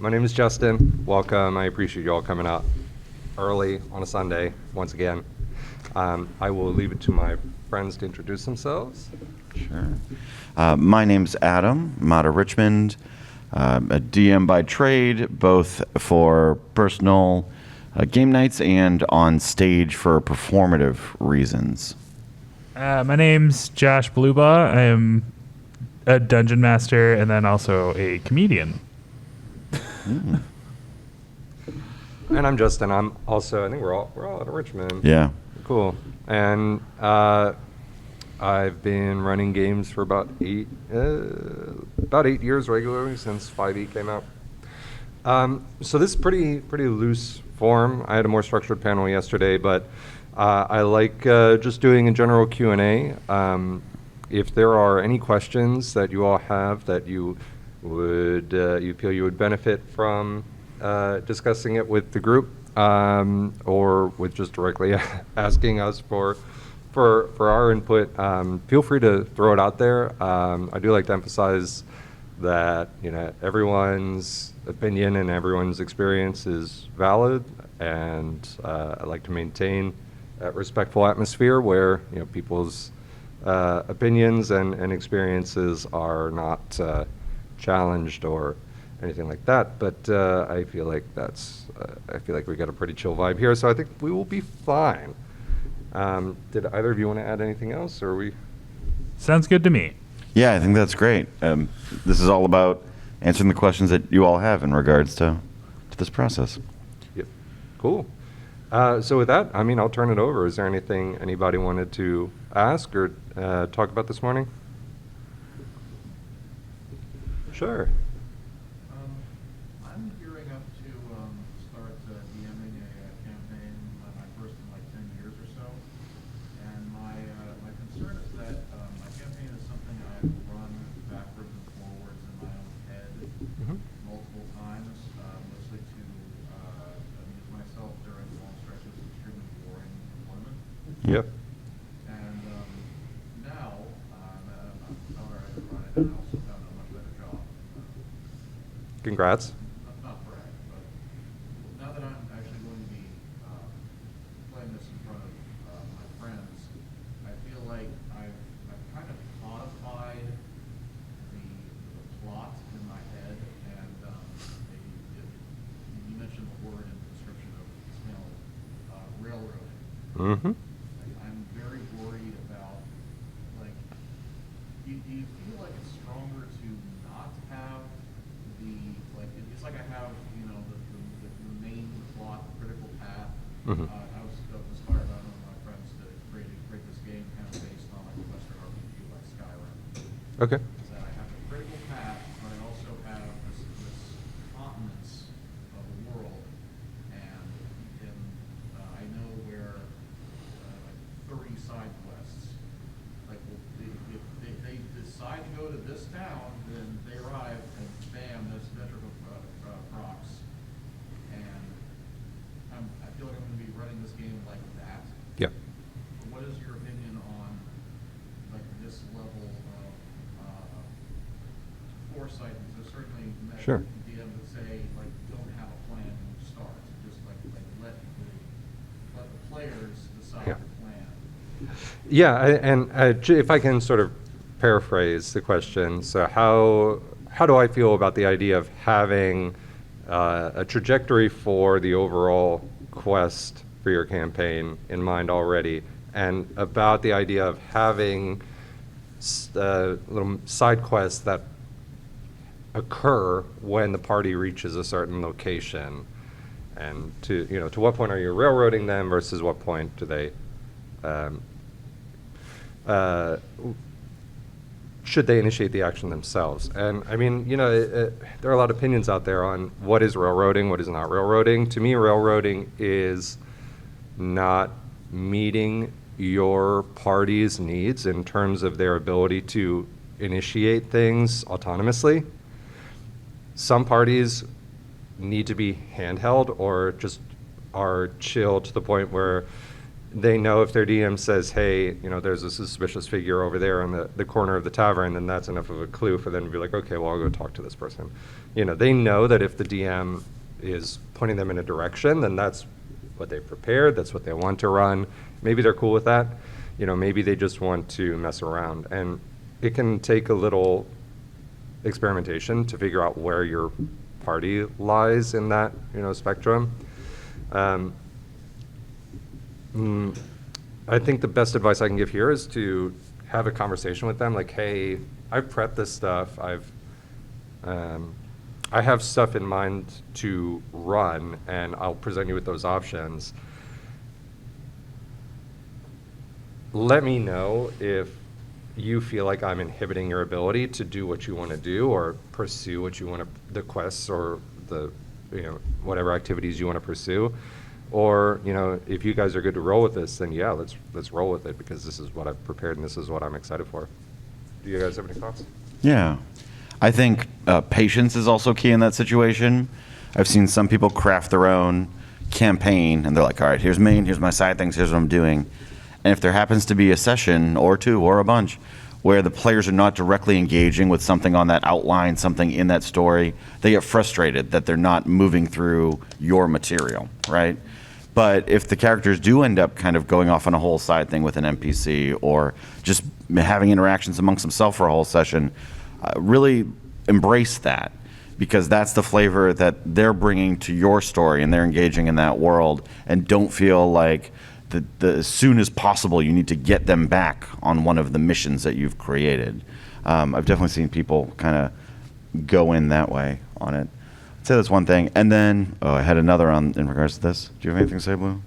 My name is Justin. Welcome. I appreciate you all coming out early on a Sunday once again. I will leave it to my friends to introduce themselves. Sure. My name's Adam. I'm out of Richmond. A DM by trade, both for personal game nights and on stage for performative reasons. My name's Josh Bluba. I am a dungeon master and then also a comedian. And I'm Justin. I'm also, I think we're all out of Richmond. Yeah. Cool. And I've been running games for about 8 years regularly since 5e came out. So this is pretty loose form. I had a more structured panel yesterday, but I like just doing a general Q&A. If there are any questions that you all have that you would you feel you would benefit from discussing it with the group, or with just directly asking us for our input, feel free to throw it out there. I do like to emphasize that everyone's opinion and everyone's experience is valid, and I like to maintain a respectful atmosphere where people's opinions and experiences are not challenged or anything like that. But I feel like we got a pretty chill vibe here, so I think we will be fine. Did either of you want to add anything else, or are we? Sounds good to me. Yeah, I think that's great. This is all about answering the questions that you all have in regards to this process. Yep. Cool. So with that, I'll turn it over. Is there anything anybody wanted to ask or talk about this morning? Sure. I'm gearing up to start DMing a campaign, my first in like 10 years or so. And my concern is that my campaign is something I've run backwards and forwards in my own head multiple times, mostly to amuse myself during long stretches of extremely boring deployment. Yep. And now I'm sorry I run it, and I also found a much better job. Congrats. Not brag, but now that I'm actually going to be playing this in front of my friends, I feel like I've kind of codified the plot in my head, and you mentioned the word in the description of the smell, railroading. Mm-hmm. I'm very worried about, do you feel like it's stronger to not have it's like I have, the main plot, the critical path. I was inspired by one of my friends to create this game kind of based on like a Western RPG like Skyrim. Okay. Is that I have a critical path, but I also have this continents of the world, and I know where 30 side quests. Like, if they decide to go to this town, then they arrive and bam, there's Metro procs, and I feel like I'm going to be running this game like that. Yep. What is your opinion on like this level of foresight? Because there's certainly Sure. DM would say like don't have a plan when you start, just like let the players decide Yeah. the plan. Yeah, and if I can sort of paraphrase the question, so how do I feel about the idea of having a trajectory for the overall quest for your campaign in mind already, and about the idea of having little side quests that occur when the party reaches a certain location, and to what point are you railroading them versus what point do they should they initiate the action themselves? And there are a lot of opinions out there on what is railroading, what is not railroading. To me, railroading is not meeting your party's needs in terms of their ability to initiate things autonomously. Some parties need to be handheld or just are chill to the point where they know if their DM says, hey, there's a suspicious figure over there in the corner of the tavern, then that's enough of a clue for them to be like, okay, well, I'll go talk to this person. They know that if the DM is pointing them in a direction, then that's what they've prepared, that's what they want to run. Maybe they're cool with that. Maybe they just want to mess around. And it can take a little experimentation to figure out where your party lies in that, spectrum. I think the best advice I can give here is to have a conversation with them, like, hey, I've prepped this stuff. I have stuff in mind to run, and I'll present you with those options. Let me know if you feel like I'm inhibiting your ability to do what you want to do or pursue what you want to, the quests or the, whatever activities you want to pursue. Or, if you guys are good to roll with this, then yeah, let's roll with it, because this is what I've prepared and this is what I'm excited for. Do you guys have any thoughts? Yeah. I think patience is also key in that situation. I've seen some people craft their own campaign, and they're like, all right, here's me, here's my side things, here's what I'm doing. And if there happens to be a session or two or a bunch where the players are not directly engaging with something on that outline, something in that story, they get frustrated that they're not moving through your material, right? But if the characters do end up kind of going off on a whole side thing with an NPC or just having interactions amongst themselves for a whole session, really embrace that, because that's the flavor that they're bringing to your story and they're engaging in that world, and don't feel like as soon as possible you need to get them back on one of the missions that you've created. I've definitely seen people kind of go in that way on it. I'd say that's one thing. And then, I had another in regards to this. Do you have anything to say, Blue?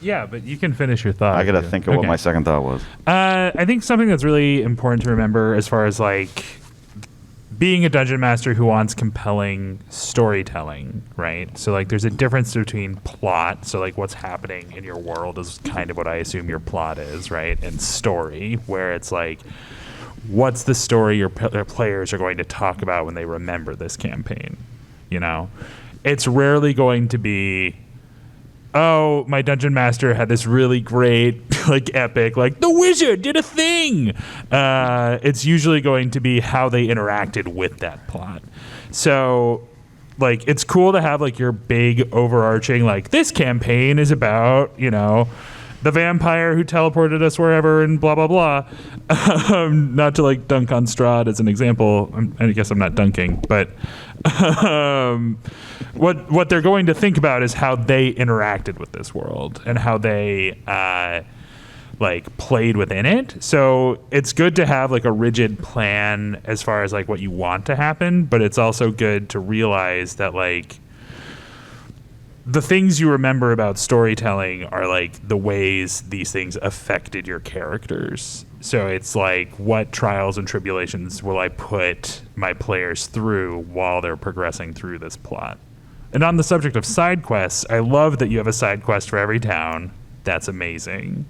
Yeah, but you can finish your thought. I got to think of what my second thought was. I think something that's really important to remember as far as like being a dungeon master who wants compelling storytelling, right? So like there's a difference between plot, so like what's happening in your world is kind of what I assume your plot is, right? And story, where it's like, what's the story your players are going to talk about when they remember this campaign? It's rarely going to be, oh, my dungeon master had this really great, like, epic, like, the wizard did a thing. It's usually going to be how they interacted with that plot. So, like, it's cool to have, like, your big overarching, like, this campaign is about, the vampire who teleported us wherever and blah, blah, blah. Not to, like, dunk on Strahd as an example. I guess I'm not dunking, but what they're going to think about is how they interacted with this world and how they like played within it. So it's good to have like a rigid plan as far as like what you want to happen, but it's also good to realize that like the things you remember about storytelling are like the ways these things affected your characters. So it's like, what trials and tribulations will I put my players through while they're progressing through this plot? And on the subject of side quests, I love that you have a side quest for every town. That's amazing.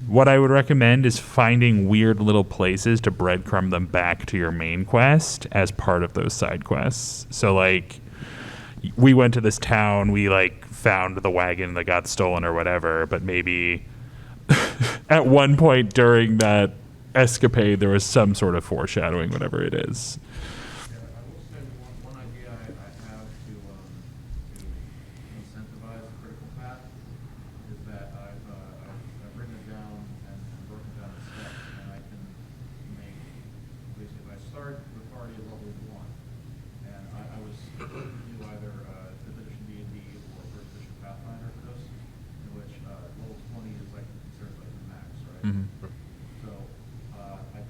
What I would recommend is finding weird little places to breadcrumb them back to your main quest as part of those side quests. So like, we went to this town, we like found the wagon that got stolen or whatever, but maybe at one point during that escapade there was some sort of foreshadowing, whatever it is. Yeah, I will say one idea I have to incentivize the critical path is that I've written it down and broken down the steps, and I can make, basically if I start the party at level 1, and I was looking to do either 5th edition D&D or 1st edition Pathfinder for this, in which level 20 is like considered like the max, right? Mhm. So I have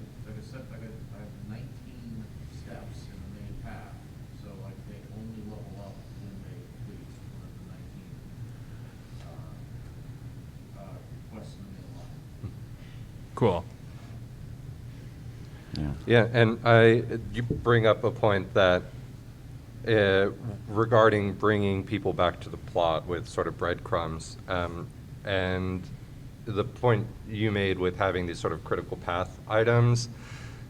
19 steps in the main path, so like they only level up when they complete one of the 19 quests in the main line. Cool. Yeah, and you bring up a point that regarding bringing people back to the plot with sort of breadcrumbs, and the point you made with having these sort of critical path items.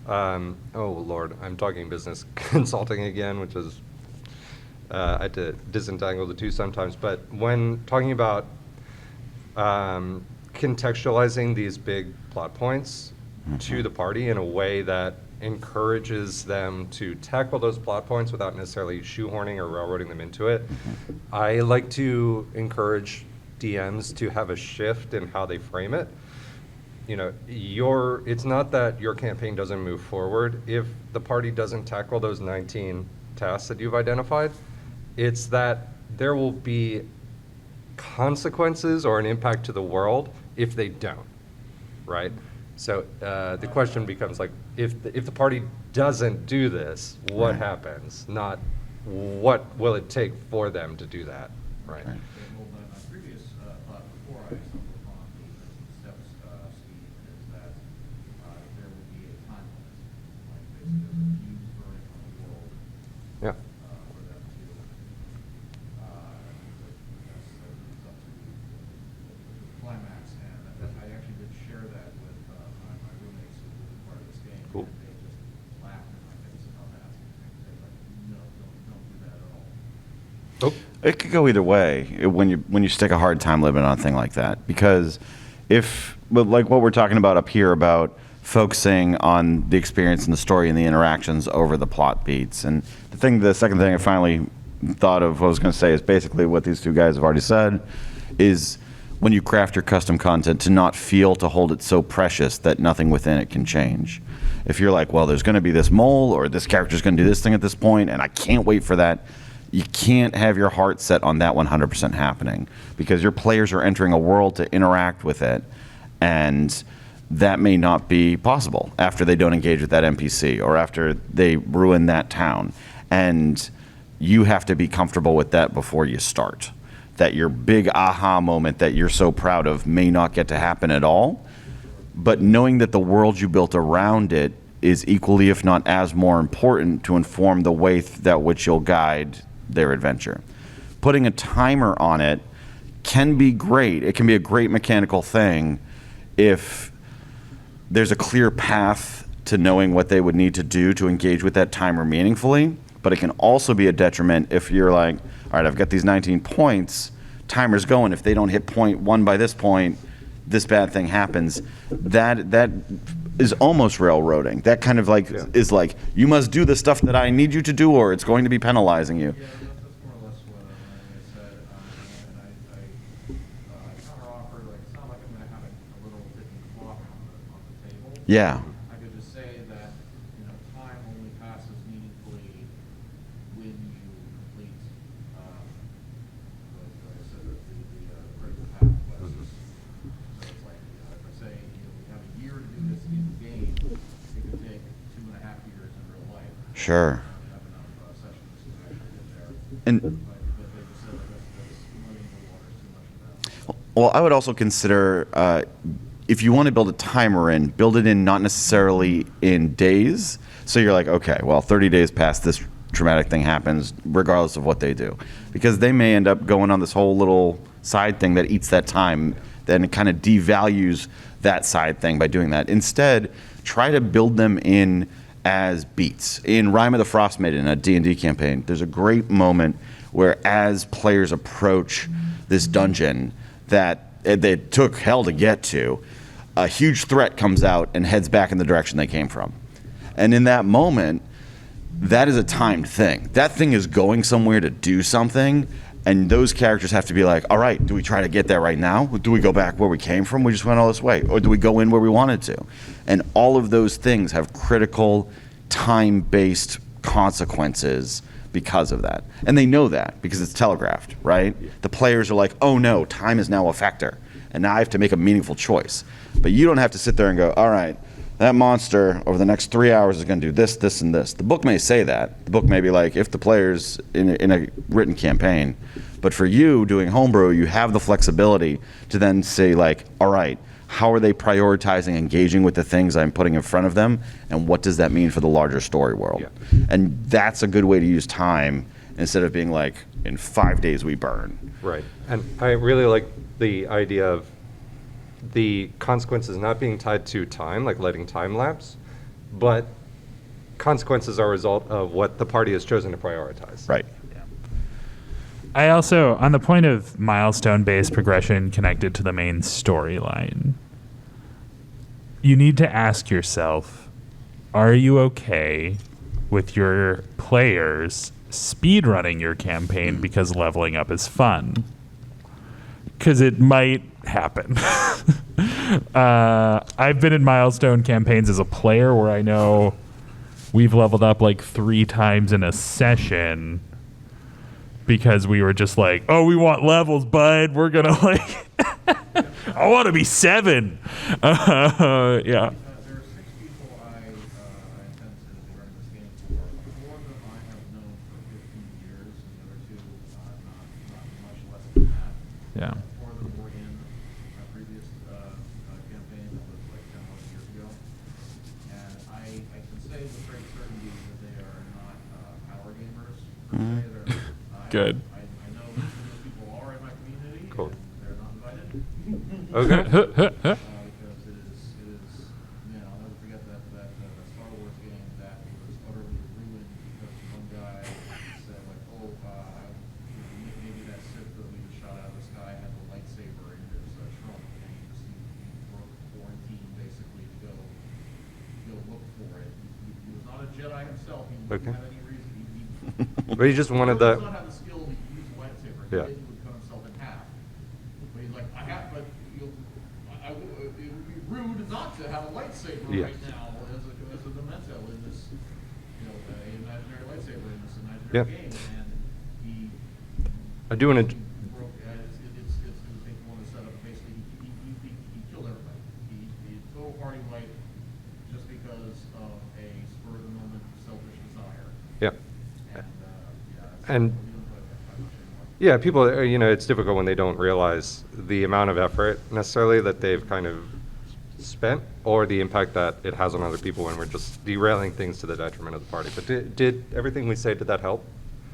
Oh Lord, I'm talking business consulting again, which is I had to disentangle the two sometimes. But when talking about contextualizing these big plot points to the party in a way that encourages them to tackle those plot points without necessarily shoehorning or railroading them into it. I like to encourage DMs to have a shift in how they frame it. You know, it's not that your campaign doesn't move forward if the party doesn't tackle those 19 tasks that you've identified. It's that there will be consequences or an impact to the world if they don't, right? So the question becomes like, if the party doesn't do this, what happens? Not what will it take for them to do that, right? Well, in my previous thought before I stumbled upon the steps, Steve, is that there will be a time limit. Like basically there's a fuse burning on the world Yeah. for them to, that's up to the climax. And I actually did share that with my roommates who were part of this game. Cool. And they just laughed in my face on that. They're like, no, don't do that at all. Oh, It could go either way when you stick a hard time limit on a thing like that, because but like what we're talking about up here about focusing on the experience and the story and the interactions over the plot beats, and the second thing I finally thought of what I was going to say is basically what these two guys have already said, is when you craft your custom content to not feel to hold it so precious that nothing within it can change. If you're like, well, there's going to be this mole or this character's going to do this thing at this point and I can't wait for that, you can't have your heart set on that 100% happening, because your players are entering a world to interact with it, and that may not be possible after they don't engage with that NPC or after they ruin that town. And you have to be comfortable with that before you start. That your big aha moment that you're so proud of may not get to happen at all, but knowing that the world you built around it is equally, if not as more important, to inform the way that which you'll guide their adventure. Putting a timer on it can be great. It can be a great mechanical thing if there's a clear path to knowing what they would need to do to engage with that timer meaningfully, but it can also be a detriment if you're like, all right, I've got these 19 points, timer's going, if they don't hit point 1 by this point, this bad thing happens. That is almost railroading. That kind of like is like, you must do the stuff that I need you to do or it's going to be penalizing you. Yeah, that's more or less what I said. And I counter-offered, like, it's not like I'm going to have a little ticking clock on the table. Yeah. I could just say that, time only passes meaningfully when you complete, like I said, the critical path quests. So it's like, if I say, we have a year to do this in the game, it could take 2.5 years in real life. Sure. Have enough sessions to actually get there. And But they just said that's muddying the waters too much of that. well, I would also consider if you want to build a timer in, build it in not necessarily in days. So you're like, okay, well, 30 days past this traumatic thing happens, regardless of what they do, because they may end up going on this whole little side thing that eats that time. Then it kind of devalues that side thing by doing that. Instead, try to build them in as beats. In Rime of the Frost Maiden, a D&D campaign, there's a great moment where as players approach this dungeon that they took hell to get to, a huge threat comes out and heads back in the direction they came from. And in that moment, that is a timed thing. That thing is going somewhere to do something, and those characters have to be like, all right, do we try to get there right now? Do we go back where we came from? We just went all this way. Or do we go in where we wanted to? And all of those things have critical time-based consequences because of that. And they know that because it's telegraphed, right? The players are like, oh no, time is now a factor. And now I have to make a meaningful choice. But you don't have to sit there and go, all right, that monster over the next 3 hours is going to do this, this, and this. The book may say that. The book may be like, if the players in a written campaign. But for you doing homebrew, you have the flexibility to then say like, all right, how are they prioritizing engaging with the things I'm putting in front of them? And what does that mean for the larger story world? Yeah. And that's a good way to use time instead of being like, in 5 days we burn. right. And I really like the idea of the consequences not being tied to time, like letting time lapse, but consequences are a result of what the party has chosen to prioritize. Right. I also, on the point of milestone-based progression connected to the main storyline, you need to ask yourself, are you okay with your players speedrunning your campaign because leveling up is fun? Because it might happen. I've been in milestone campaigns as a player where I know we've leveled up like 3 times in a session because we were just like, oh, we want levels, bud. We're going to like, I want to be 7. Yeah. There are 6 people I intend to run this game for. 4 of them I have known for 15 years, and the other 2 not much less than that. Yeah. 4 of them were in a previous campaign that was like 10 plus years ago. And I can say with great certainty that they are not power gamers per se. Good. I know who those people are in my community. Cool. And they're not invited. Okay. Because it is, I'll never forget that Star Wars game that was utterly ruined because one guy said like, oh, maybe that Sith that we just shot out of the sky had the lightsaber in his trunk, and he broke quarantine basically to go look for it. He was not a Jedi himself. He wouldn't Okay. have any reason. But he just wanted He the. does not have the skill to use a lightsaber. Yeah. He would cut himself in half. But he's like, it would be rude not to have a lightsaber Yeah. right now as a memento in this, an imaginary lightsaber in this imaginary Yeah. game. And he I do want to. broke. It's one of the setup. Basically, he killed everybody. He total party wipe just because of a spur of the moment selfish desire. Yeah. And And- we don't play that much anymore. Yeah, people, it's difficult when they don't realize the amount of effort necessarily that they've kind of spent or the impact that it has on other people when we're just derailing things to the detriment of the party. But did everything we say, did that help?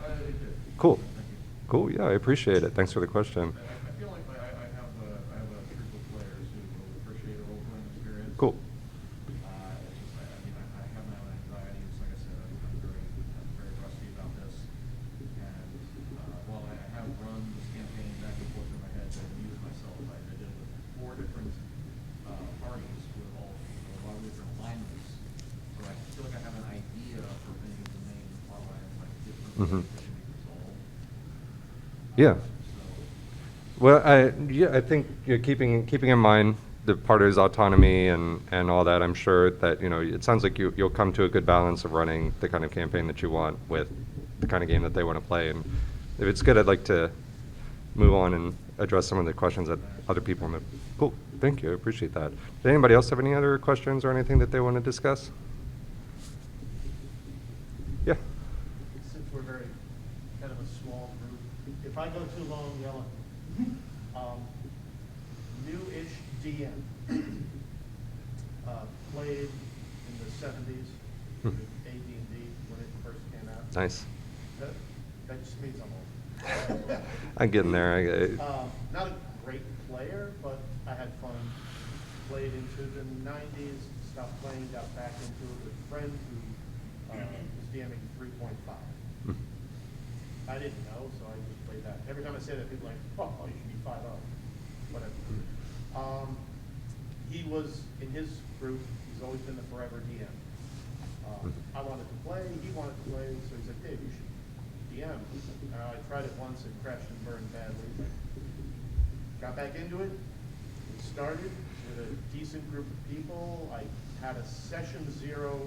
It did. Cool. Thank you. Cool, yeah, I appreciate it. Thanks for the question. I feel like I have a group of players who will appreciate a role-playing experience. Cool. It's just, I have my own anxieties. Like I said, I'm very rusty about this. And while I have run this campaign back and forth in my head to amuse myself, I did it with 4 different parties with a lot of different alignments. So I feel like I have an idea for many of the main outlines, like different ways Mhm. that can be resolved. Yeah. So, Well, I think keeping in mind the party's autonomy and all that. I'm sure that it sounds like you'll come to a good balance of running the kind of campaign that you want with the kind of game that they want to play. And if it's good, I'd like to move on and address some of the questions that other people have. Cool, thank you, I appreciate that. Did anybody else have any other questions or anything that they want to discuss? Yeah. Since we're very kind of a small group, if I go too long, yell at me. New-ish DM. Played in the 70s with AD&D when it first came out. Nice. That just means I'm old. I'm getting there. Not a great player, but I had fun. Played into the 90s, stopped playing, got back into it with a friend who was DMing 3.5. I didn't know, so I just played that. Every time I say that, people are like, oh, you should be 5-0. Whatever. He was, in his group, he's always been the forever DM. I wanted to play, he wanted to play, so he's like, Dave, you should DM. I tried it once, it crashed and burned badly. Got back into it. We started with a decent group of people. I had a session 0,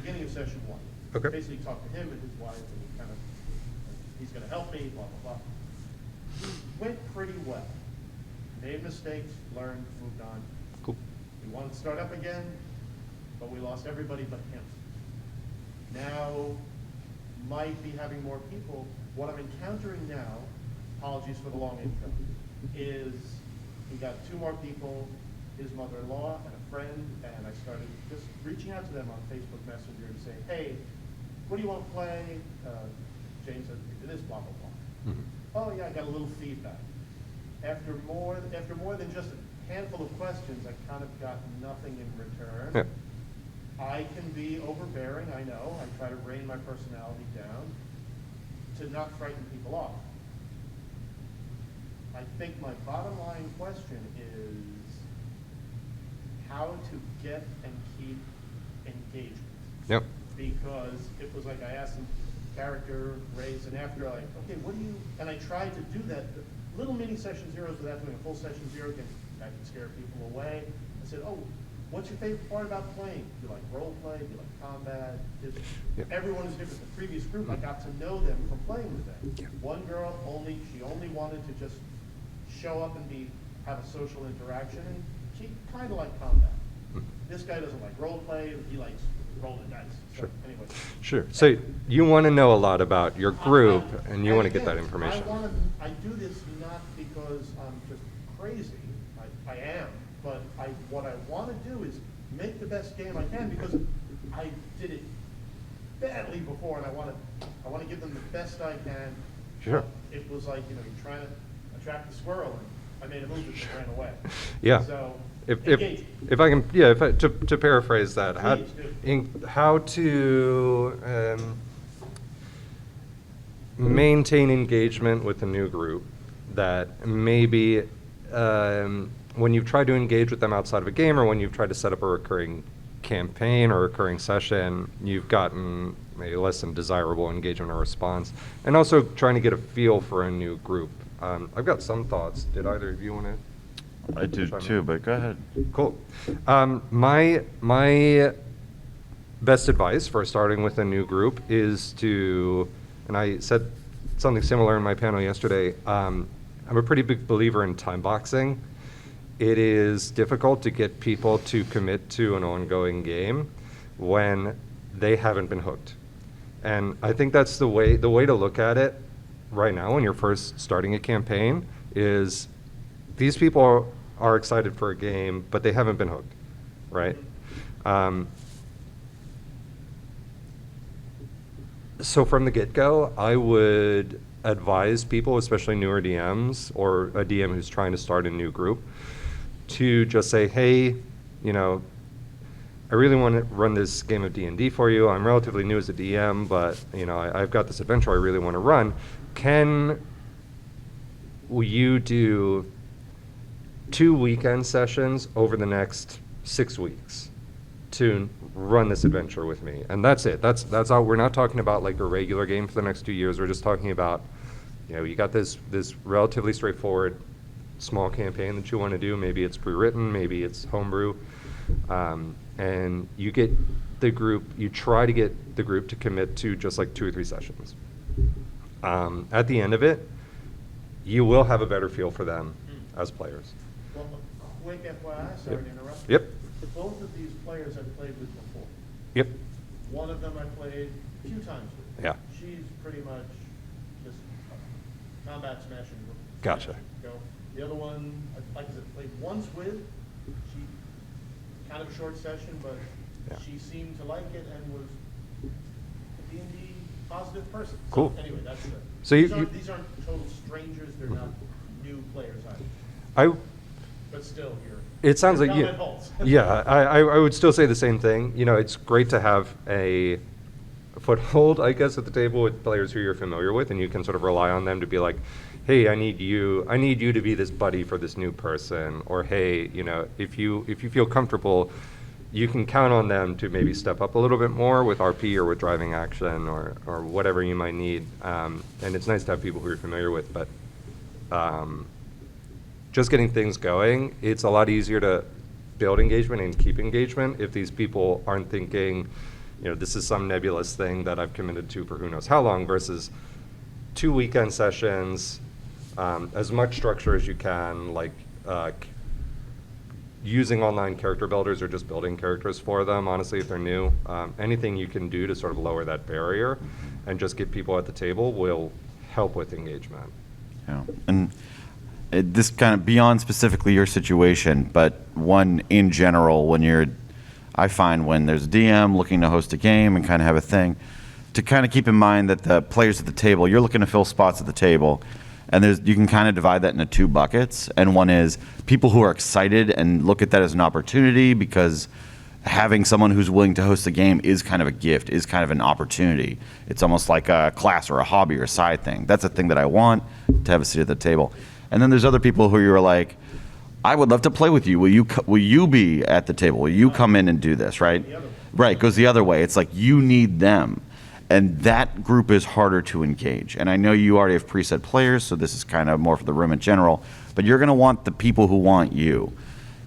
beginning of session 1. Okay. Basically talked to him and his wife, and kind of, he's going to help me, blah, blah, blah. Went pretty well. Made mistakes, learned, moved on. Cool. We wanted to start up again, but we lost everybody but him. Now, might be having more people. What I'm encountering now, apologies for the long intro, is we got 2 more people, his mother-in-law and a friend, and I started just reaching out to them on Facebook Messenger and saying, hey, what do you want to play? James said, it is blah, blah, blah. Oh yeah, I got a little feedback. After more than just a handful of questions, I kind of got nothing in return. Yeah. I can be overbearing, I know. I try to rein my personality down to not frighten people off. I think my bottom line question is how to get and keep engagement. Yep. Because it was like I asked them, character, race, and after, like, okay, what do you, and I tried to do that, little mini session zeros without doing a full session zero, that can scare people away. I said, oh, what's your favorite part about playing? Do you like role play? Do you like combat? Yep. Everyone is different. The previous group, I got to know them from playing with them. Yep. One girl she only wanted to just show up and have a social interaction, and she kind of liked combat. This guy doesn't like role play, he likes rolling dice. So, Sure. anyway. Sure. So you want to know a lot about your group, and you want to get that again, information. I do this not because I'm just crazy, I am, but what I want to do is make the best game I can, because I did it badly before, and I want to give them the best I can. Sure. It was like, you're trying to attract the squirrel, and I made a move that just ran away. Yeah. So, If I can, to paraphrase that, Please do. how to maintain engagement with a new group that maybe when you've tried to engage with them outside of a game, or when you've tried to set up a recurring campaign or recurring session, you've gotten maybe less than desirable engagement or response, and also trying to get a feel for a new group. I've got some thoughts. Did either of you want to? I do too, but go ahead. Cool. My best advice for starting with a new group is to, and I said something similar in my panel yesterday, I'm a pretty big believer in time boxing. It is difficult to get people to commit to an ongoing game when they haven't been hooked. And I think that's the way to look at it right now when you're first starting a campaign is these people are excited for a game, but they haven't been hooked, right? So from the get-go, I would advise people, especially newer DMs or a DM who's trying to start a new group, to just say, hey, I really want to run this game of D&D for you. I'm relatively new as a DM, but I've got this adventure I really want to run. Will you do 2 weekend sessions over the next 6 weeks to run this adventure with me? And that's it. That's all. We're not talking about like a regular game for the next 2 years. We're just talking about, you got this relatively straightforward small campaign that you want to do. Maybe it's pre-written, maybe it's homebrew, and you get the group. You try to get the group to commit to just like 2 or 3 sessions. At the end of it, you will have a better feel for them as players. Well, a quick FYI, sorry to interrupt. Yep. Both of these players I've played with before. Yep. One of them I played a few times with. Yeah. She's pretty much just combat smashing. Gotcha. Go. The other one, like I said, played once with. She kind of a short session, but Yeah. she seemed to like it and was a D&D positive person. Cool. So anyway, that's the. So these aren't total strangers. They're not new players either. But still, It sounds you're like down my pulse. yeah. I would still say the same thing. It's great to have a foothold, I guess, at the table with players who you're familiar with, and you can sort of rely on them to be like, hey, I need you to be this buddy for this new person, or hey, if you feel comfortable, you can count on them to maybe step up a little bit more with RP or with driving action or whatever you might need. And it's nice to have people who you're familiar with, but just getting things going, it's a lot easier to build engagement and keep engagement if these people aren't thinking, this is some nebulous thing that I've committed to for who knows how long, versus 2 weekend sessions, as much structure as you can, like using online character builders or just building characters for them, honestly, if they're new. Anything you can do to sort of lower that barrier and just get people at the table will help with engagement. Yeah. And this kind of beyond specifically your situation, but one in general, I find when there's a DM looking to host a game and kind of have a thing, to kind of keep in mind that the players at the table, you're looking to fill spots at the table, and you can kind of divide that into 2 buckets. And one is people who are excited and look at that as an opportunity, because having someone who's willing to host a game is kind of a gift, is kind of an opportunity. It's almost like a class or a hobby or a side thing. That's a thing that I want, to have a seat at the table. And then there's other people who you're like, I would love to play with you. Will you be at the table? Will you come in and do this, right? Right, goes the other way. It's like you need them. And that group is harder to engage. And I know you already have preset players, so this is kind of more for the room in general, but you're going to want the people who want you.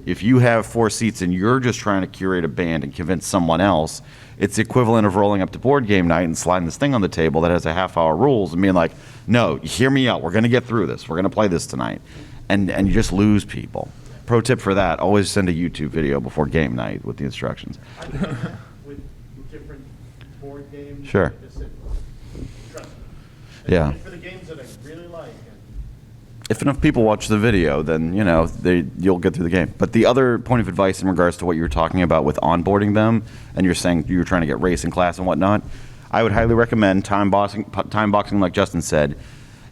If you have 4 seats and you're just trying to curate a band and convince someone else, it's the equivalent of rolling up to board game night and sliding this thing on the table that has a half-hour rules and being like, no, hear me out. We're going to get through this. We're going to play this tonight. And you just lose people. Pro tip for that, always send a YouTube video before game night with the instructions. I do that with different board games. Sure. Just sit, trust me. Yeah. And for the games that I really like. If enough people watch the video, then you'll get through the game. But the other point of advice in regards to what you were talking about with onboarding them, and you're saying you were trying to get racing class and whatnot, I would highly recommend time boxing like Justin said.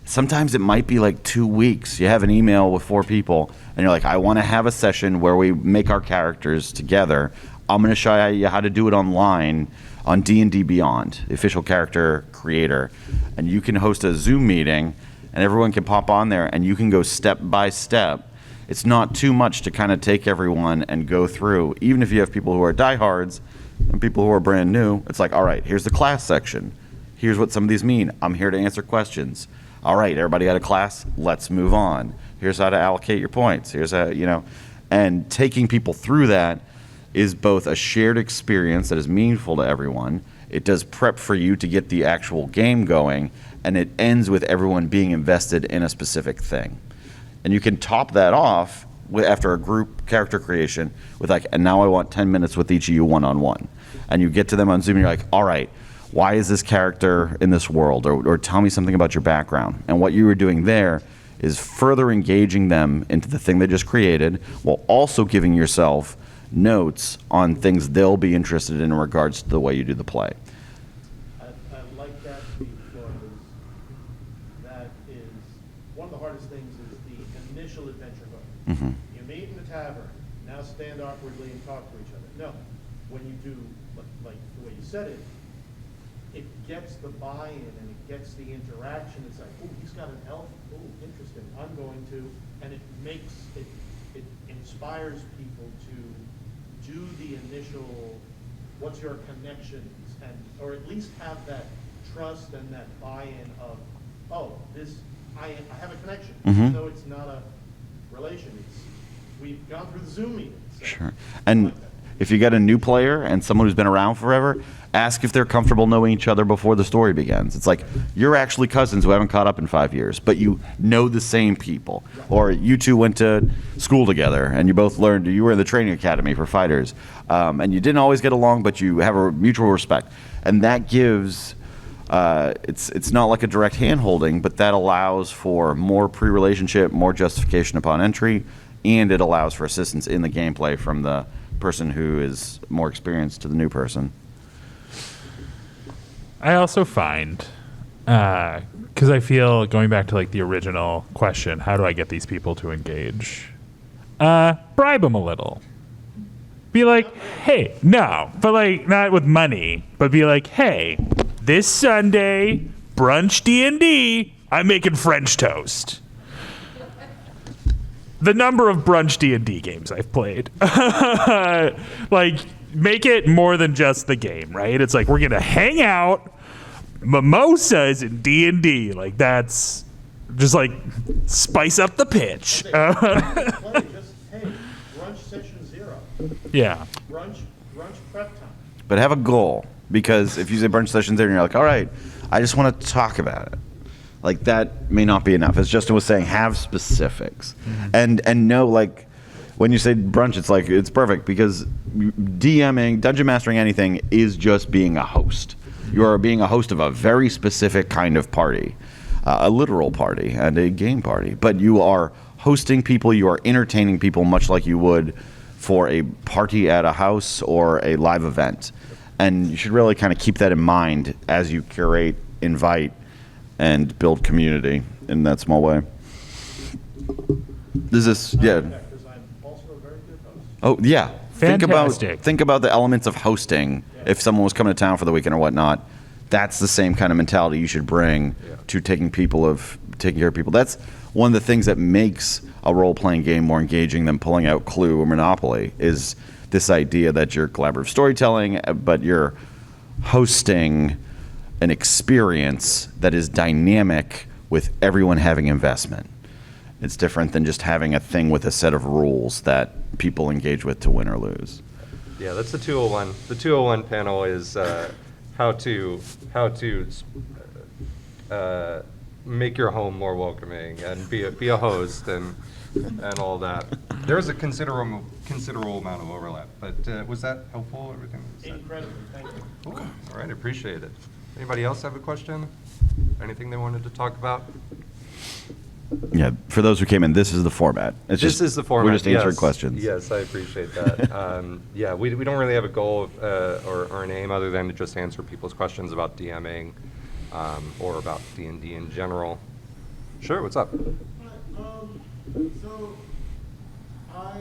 Sometimes it might be like 2 weeks. You have an email with 4 people, and you're like, I want to have a session where we make our characters together. I'm going to show you how to do it online on D&D Beyond, the official character creator. And you can host a Zoom meeting, and everyone can pop on there, and you can go step by step. It's not too much to kind of take everyone and go through. Even if you have people who are diehards and people who are brand new, it's like, all right, here's the class section. Here's what some of these mean. I'm here to answer questions. All right, everybody out of class, let's move on. Here's how to allocate your points. Here's how, and taking people through that is both a shared experience that is meaningful to everyone. It does prep for you to get the actual game going, and it ends with everyone being invested in a specific thing. And you can top that off after a group character creation with like, and now I want 10 minutes with each of you one-on-one. And you get to them on Zoom and you're like, all right, why is this character in this world? Or tell me something about your background. And what you were doing there is further engaging them into the thing they just created while also giving yourself notes on things they'll be interested in regards to the way you do the play. I like that because that is, one of the hardest things is the initial adventure hook. Mm-hmm. You meet in the tavern, now stand awkwardly and talk to each other. No, when you do, like the way you said it, it gets the buy-in and it gets the interaction. It's like, oh, he's got an elf. Oh, interesting. I'm going to, and it inspires people to do the initial, what's your connections, and or at least have that trust and that buy-in of, oh, this, I have a connection, even though it's not a relation. We've gone through the Zoom meetings. So Sure. And if you get a new player and someone who's been around forever, ask if they're comfortable knowing each other before the story begins. It's like, you're actually cousins who haven't caught up in 5 years, but you know the same people. Or you two went to school together and you both learned, you were in the training academy for fighters, and you didn't always get along, but you have a mutual respect. And that gives, it's not like a direct hand-holding, but that allows for more pre-relationship, more justification upon entry, and it allows for assistance in the gameplay from the person who is more experienced to the new person. I also find, because I feel, going back to like the original question, how do I get these people to engage? Bribe them a little. Be like, hey, no, but like not with money, but be like, hey, this Sunday, brunch D&D, I'm making French toast. The number of brunch D&D games I've played. Like, make it more than just the game, right? It's like, we're going to hang out, mimosas and D&D. Like, that's just like, spice up the pitch. Just, hey, brunch session 0. Yeah. Brunch prep time. But have a goal, because if you say brunch sessions there and you're like, all right, I just want to talk about it. Like, that may not be enough. As Justin was saying, have specifics. And know, like, when you say brunch, it's like, it's perfect, because DMing, dungeon mastering anything, is just being a host. You are being a host of a very specific kind of party, a literal party and a game party. But you are hosting people, you are entertaining people much like you would for a party at a house or a live event. And you should really kind of keep that in mind as you curate, invite, and build community in that small way. Is this, yeah. Because I'm also a very good host. Oh, yeah. Fantastic. Think about the elements of hosting. If someone was coming to town for the weekend or whatnot, that's the same kind of mentality you should bring to taking taking care of people. That's one of the things that makes a role-playing game more engaging than pulling out Clue or Monopoly, is this idea that you're collaborative storytelling, but you're hosting an experience that is dynamic with everyone having investment. It's different than just having a thing with a set of rules that people engage with to win or lose. Yeah, that's the 201. The 201 panel is how to make your home more welcoming and be a host and all that. There's a considerable amount of overlap, but was that helpful? Everything was said? Incredible, thank you. Cool. All right, appreciate it. Anybody else have a question? Anything they wanted to talk about? Yeah, for those who came in, this is the format. It's This is the format. We're just answering yes. questions. Yes, I appreciate that. Yeah, we don't really have a goal or an aim other than to just answer people's questions about DMing or about D&D in general. Sure, what's up? So I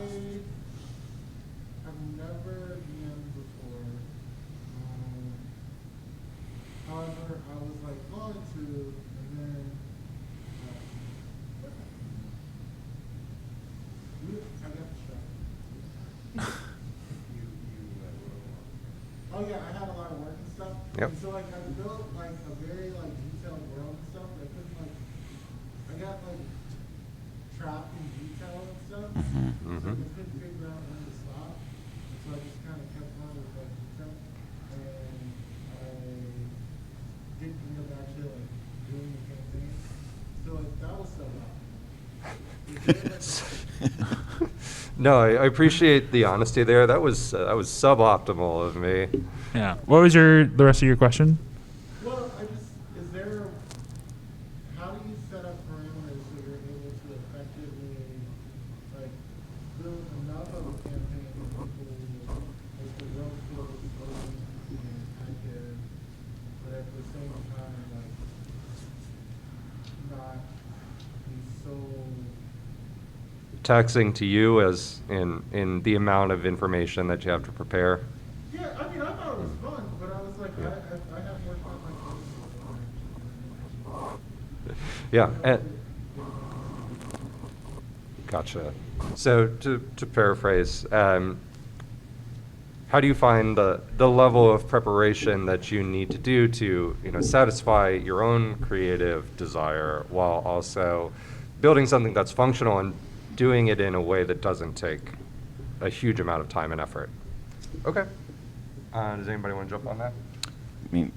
have never DM'd before. However, I was like going to, and then I got distracted. Oh yeah, I had a lot of work and stuff. Yep. And so like I built like a very like detailed world and stuff. But I couldn't like, I got like trapped in detail and stuff. So I couldn't figure out when to stop. And so I just kind of kept on with like detail. And I didn't end up actually like doing the campaign. So like that was so loud. No, I appreciate the honesty there. That was suboptimal of me. Yeah. What was the rest of your question? Well, is there, how do you set up parameters so you're able to effectively, like, build enough of a campaign that people, like, the world feels open and active, but at the same time, like, not be so, Taxing to you as in the amount of information that you have to prepare. yeah, I mean, I thought it was fun, but I was like, I have more fun like Yeah, and gotcha. So to paraphrase, how do you find the level of preparation that you need to do to satisfy your own creative desire while also building something that's functional and doing it in a way that doesn't take a huge amount of time and effort? Okay. Does anybody want to jump on that? I mean,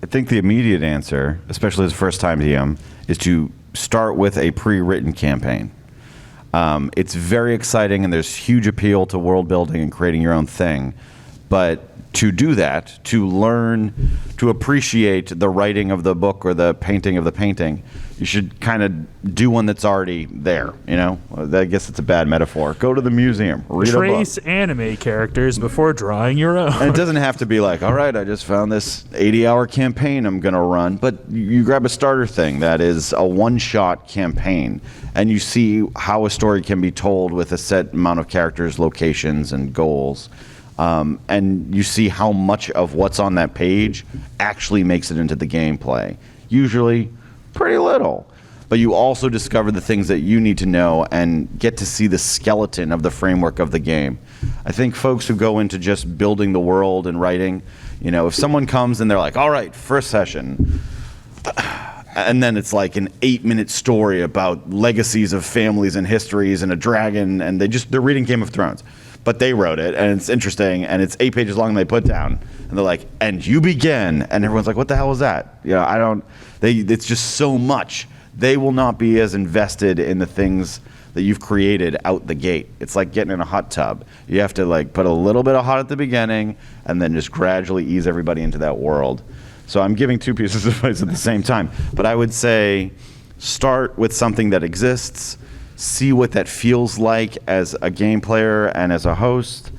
I think the immediate answer, especially as a first-time DM, is to start with a pre-written campaign. It's very exciting, and there's huge appeal to world building and creating your own thing. But to do that, to learn to appreciate the writing of the book or the painting of the painting, you should kind of do one that's already there, I guess it's a bad metaphor. Go to the museum, read Trace a book. anime characters before drawing your own. And it doesn't have to be like, all right, I just found this 80-hour campaign I'm going to run. But you grab a starter thing that is a one-shot campaign, and you see how a story can be told with a set amount of characters, locations, and goals. And you see how much of what's on that page actually makes it into the gameplay. Usually pretty little. But you also discover the things that you need to know and get to see the skeleton of the framework of the game. I think folks who go into just building the world and writing, if someone comes and they're like, all right, first session, and then it's like an 8-minute story about legacies of families and histories and a dragon, and they're reading Game of Thrones. But they wrote it, and it's interesting, and it's 8 pages long, and they put down, and they're like, and you begin, and everyone's like, what the hell is that? It's just so much. They will not be as invested in the things that you've created out the gate. It's like getting in a hot tub. You have to put a little bit of hot at the beginning, and then just gradually ease everybody into that world. So I'm giving two pieces of advice at the same time, but I would say start with something that exists, see what that feels like as a game player and as a host,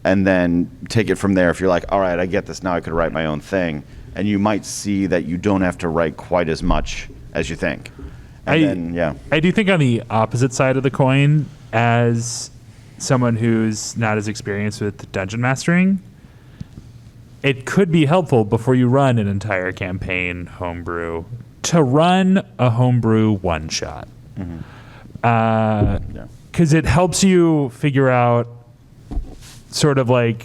and then take it from there. If you're like, all right, I get this, now I could write my own thing, and you might see that you don't have to write quite as much as you think. And I do think on the opposite side of the coin, as someone who's not as experienced with dungeon mastering, it could be helpful before you run an entire campaign homebrew to run a homebrew one shot. Yeah. Because it helps you figure out sort of like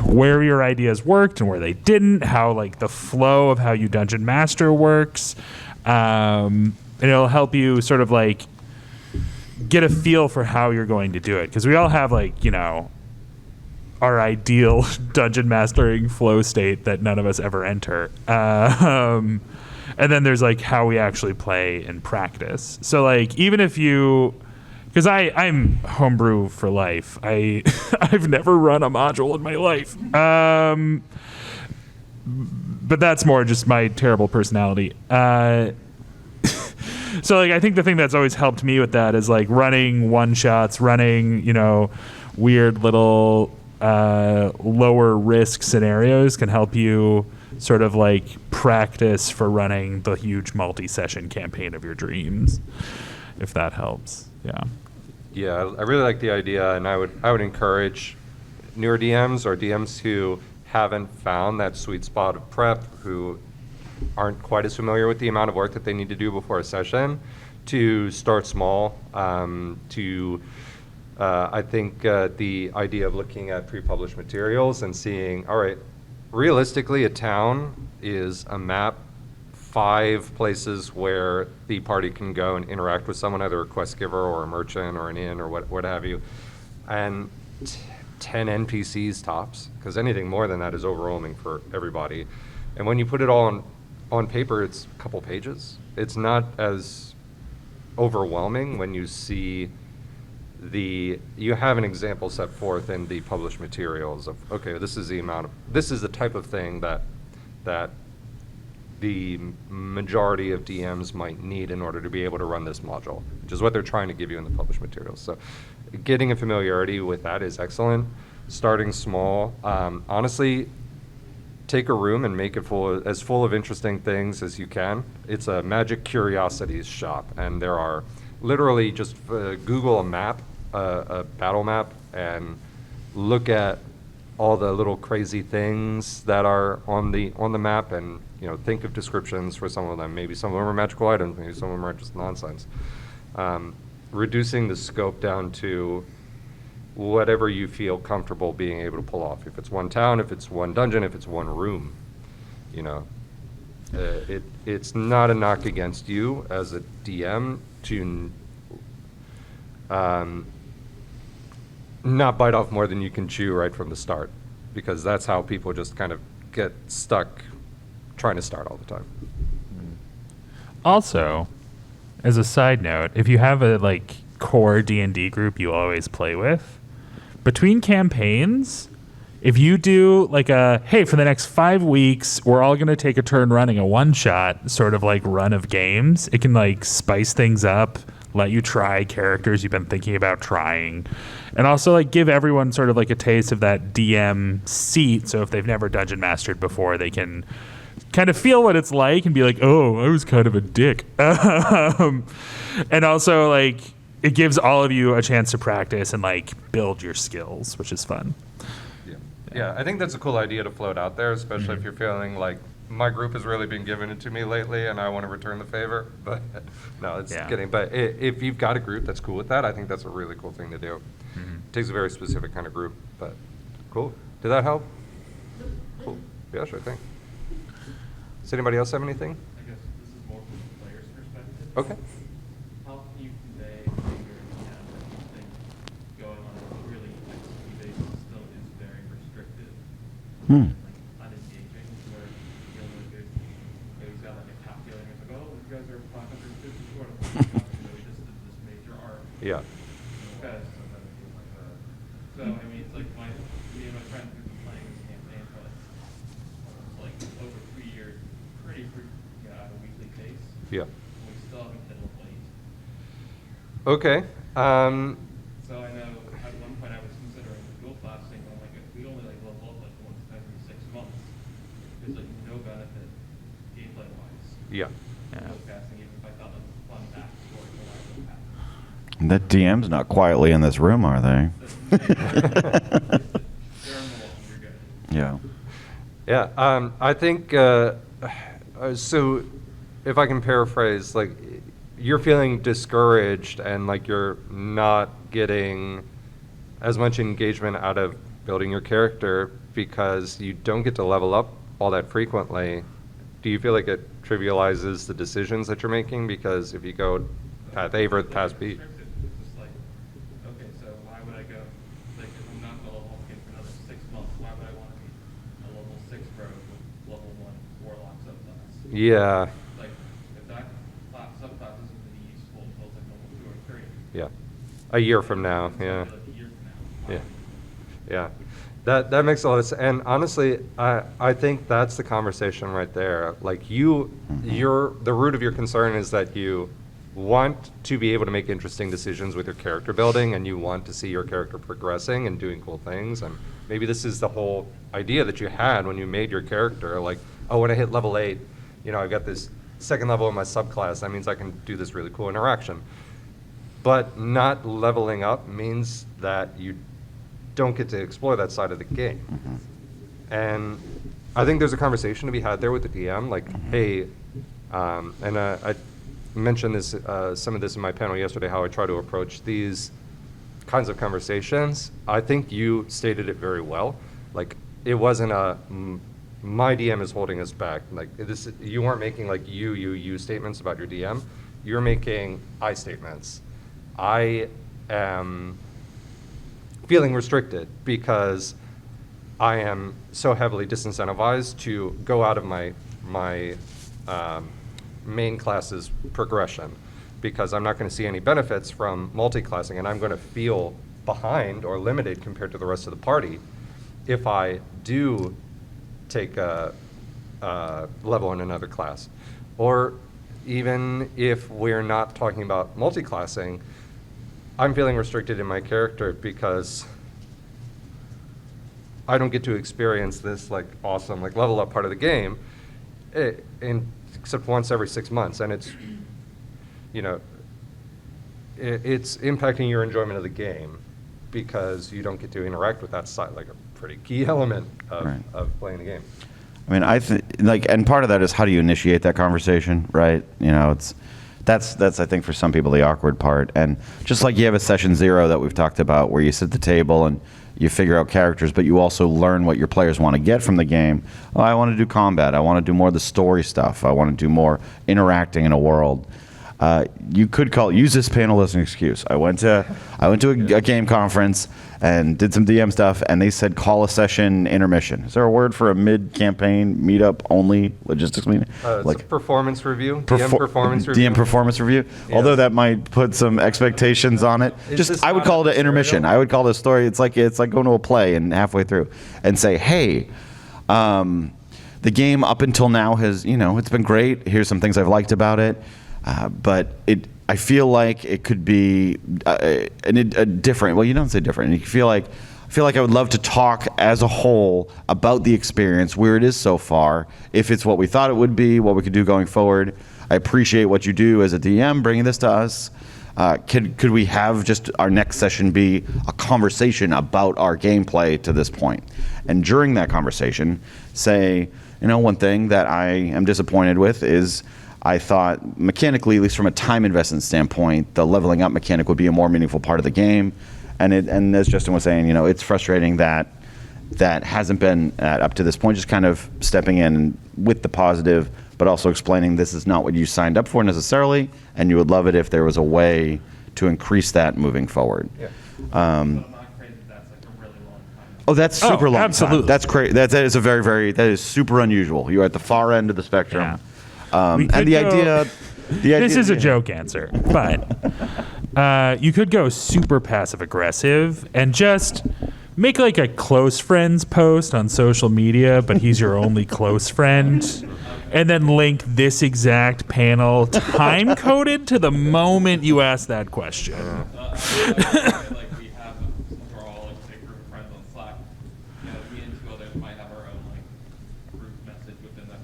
where your ideas worked and where they didn't, how like the flow of how you dungeon master works. And it'll help you sort of like get a feel for how you're going to do it. Because we all have like, you know, our ideal dungeon mastering flow state that none of us ever enter. And then there's like how we actually play and practice. So like even if you, because I'm homebrew for life. I've never run a module in my life. But that's more just my terrible personality. So like I think the thing that's always helped me with that is like running one shots, running, you know, weird little lower risk scenarios can help you sort of like practice for running the huge multi-session campaign of your dreams, if that helps. Yeah. Yeah, I really like the idea, and I would encourage newer DMs or DMs who haven't found that sweet spot of prep, who aren't quite as familiar with the amount of work that they need to do before a session, to start small. I think the idea of looking at pre-published materials and seeing, all right, realistically, a town is a map, 5 places where the party can go and interact with someone, either a quest giver or a merchant or an inn or what have you, and 10 NPCs tops, because anything more than that is overwhelming for everybody. And when you put it all on paper, it's a couple pages. It's not as overwhelming when you see you have an example set forth in the published materials of, okay, this is the type of thing that the majority of DMs might need in order to be able to run this module, which is what they're trying to give you in the published materials. So getting a familiarity with that is excellent. Starting small. Honestly, take a room and make it as full of interesting things as you can. It's a magic curiosities shop, and there are literally just Google a map, a battle map, and look at all the little crazy things that are on the map, and think of descriptions for some of them. Maybe some of them are magical items, maybe some of them are just nonsense. Reducing the scope down to whatever you feel comfortable being able to pull off. If it's one town, if it's one dungeon, if it's one room, it's not a knock against you as a DM to not bite off more than you can chew right from the start, because that's how people just kind of get stuck trying to start all the time. Also, as a side note, if you have a core D&D group you always play with, between campaigns, if you do hey, for the next 5 weeks, we're all going to take a turn running a one-shot sort of run of games, it can spice things up, let you try characters you've been thinking about trying, and also give everyone sort of a taste of that DM seat, so if they've never dungeon mastered before, they can kind of feel what it's like and be like, oh, I was kind of a dick. And also it gives all of you a chance to practice and build your skills, which is fun. Yeah, I think that's a cool idea to float out there, especially if you're feeling like my group has really been giving it to me lately and I want to return the favor. But no, it's kidding. But if you've got a group that's cool with that, I think that's a really cool thing to do. It takes a very specific kind of group, but cool. Did that help? Cool. Yeah, sure thing. Does anybody else have anything? I guess this is more from the player's perspective. Okay. How can you convey figure that you think going on a really XP basis still is very restrictive and unengaging, where you know, he's got a calculator, it's oh, you guys are 550 short of what we just did this major arc. Yeah. Fest, and then so I mean, it's me and my friend who've been playing this campaign for over 3 years, pretty at a weekly pace. Yeah. We still haven't hit level 8. Okay. So I know at one point I was considering dual classing, and if we only level up once every 6 months, there's no benefit gameplay wise. Yeah. Dual casting, even if I thought it was fun backstory for that dual path. That DM's not quietly in this room, are they? You're good. Yeah. Yeah, I think, so if I can paraphrase, like, you're feeling discouraged and like you're not getting as much engagement out of building your character because you don't get to level up all that frequently. Do you feel like it trivializes the decisions that you're making? Because if you go path A versus path B. It's just like, okay, so why would I go, like, if I'm not going to level up again for another 6 months, why would I want to be a level 6 rogue with level 1 warlock subclass? Yeah, Like, if that subclass isn't going to be useful until it's like level 2 or 3. yeah. A year from now, It's gonna yeah. be like a year from now. Yeah. Yeah. That makes a lot of sense. And honestly, I think that's the conversation right there. Like the root of your concern is that you want to be able to make interesting decisions with your character building, and you want to see your character progressing and doing cool things. And maybe this is the whole idea that you had when you made your character. Like, oh, when I hit level 8, I've got this second level in my subclass. That means I can do this really cool interaction. But not leveling up means that you don't get to explore that side of the game. And I think there's a conversation to be had there with the DM, like, hey, and I mentioned this, some of this in my panel yesterday, how I try to approach these kinds of conversations. I think you stated it very well. Like, it wasn't my DM is holding us back. Like, you weren't making like you statements about your DM. You're making I statements. I am feeling restricted because I am so heavily disincentivized to go out of my main class's progression, because I'm not going to see any benefits from multi-classing, and I'm going to feel behind or limited compared to the rest of the party if I do take a level in another class. Or even if we're not talking about multi-classing, I'm feeling restricted in my character because I don't get to experience this like awesome like level up part of the game, except once every 6 months, and it's it's impacting your enjoyment of the game because you don't get to interact with that side, like a pretty key element of playing the game. I mean, I think and part of that is how do you initiate that conversation, right? That's I think for some people the awkward part. And just like you have a session 0 that we've talked about where you sit at the table and you figure out characters, but you also learn what your players want to get from the game. Oh, I want to do combat. I want to do more of the story stuff. I want to do more interacting in a world. You could use this panel as an excuse. I went to a game conference and did some DM stuff, and they said call a session intermission. Is there a word for a mid-campaign meetup only logistics meeting? It's a performance review, DM performance review. DM performance review. Yeah. Although that might put some expectations on it. I would call it an intermission. I would call it a story. It's like going to a play and halfway through and say, hey, the game up until now has, it's been great. Here's some things I've liked about it. But I feel like it could be a different. Well, you don't say different. I feel like I would love to talk as a whole about the experience, where it is so far, if it's what we thought it would be, what we could do going forward. I appreciate what you do as a DM, bringing this to us. Could we have just our next session be a conversation about our gameplay to this point? And during that conversation, say, one thing that I am disappointed with is I thought mechanically, at least from a time investment standpoint, the leveling up mechanic would be a more meaningful part of the game. And as Justin was saying, it's frustrating that hasn't been up to this point, just kind of stepping in with the positive, but also explaining this is not what you signed up for necessarily, and you would love it if there was a way to increase that moving forward. Yeah. But I'm not crazy that's like a really long time. Oh, that's super long absolutely. time. That's crazy. That is super unusual. You're at the far end of the spectrum. Yeah. And the idea. This is a joke answer, but you could go super passive aggressive and just make like a close friends post on social media, but he's your only close friend, and then link this exact panel time coded to the moment you ask that question. Like we have, we're all like a group of friends on Slack. Me and 2 others might have our own like group message within that.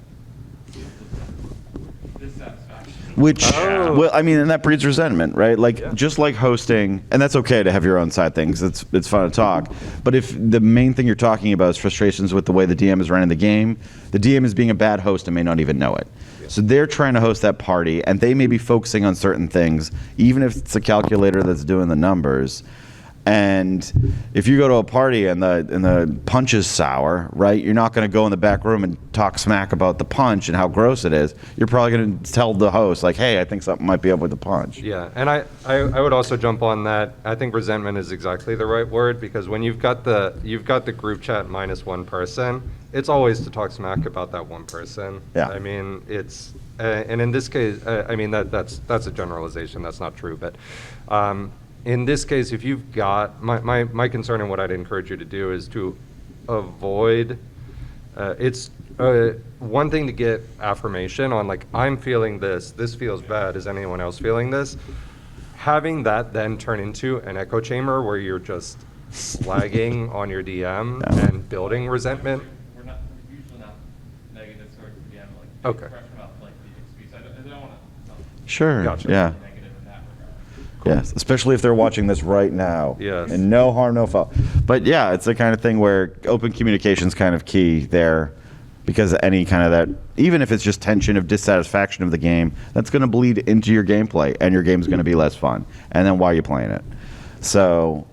Dissatisfaction. Which, well, I mean, and that breeds resentment, right? Like, just like hosting, and that's okay to have your own side things. It's fun to talk. But if the main thing you're talking about is frustrations with the way the DM is running the game is being a bad host and may not even know it. So they're trying to host that party, and they may be focusing on certain things, even if it's a calculator that's doing the numbers. And if you go to a party and the punch is sour, right? You're not going to go in the back room and talk smack about the punch and how gross it is. You're probably going to tell the host, like, hey, I think something might be up with the punch. Yeah, and I would also jump on that. I think resentment is exactly the right word, because when you've got the group chat minus one person, it's always to talk smack about that one person. Yeah. I mean, it's and in this case, I mean that's a generalization. That's not true, but. In this case, if you've got, my concern and what I'd encourage you to do is to avoid, it's one thing to get affirmation on, like, I'm feeling this feels bad, is anyone else feeling this? Having that then turn into an echo chamber where you're just slagging on your DM and building resentment. We're usually not negative towards the DM, like, Okay. expression about, like, the XP. So I don't want to Sure. Gotcha. Yeah. negative in that regard. Yes, especially if they're watching this right now. Yes. And no harm, no foul. But yeah, it's the kind of thing where open communication is kind of key there, because any kind of that, even if it's just tension of dissatisfaction of the game, that's going to bleed into your gameplay, and your game's going to be less fun. And then why are you playing it? So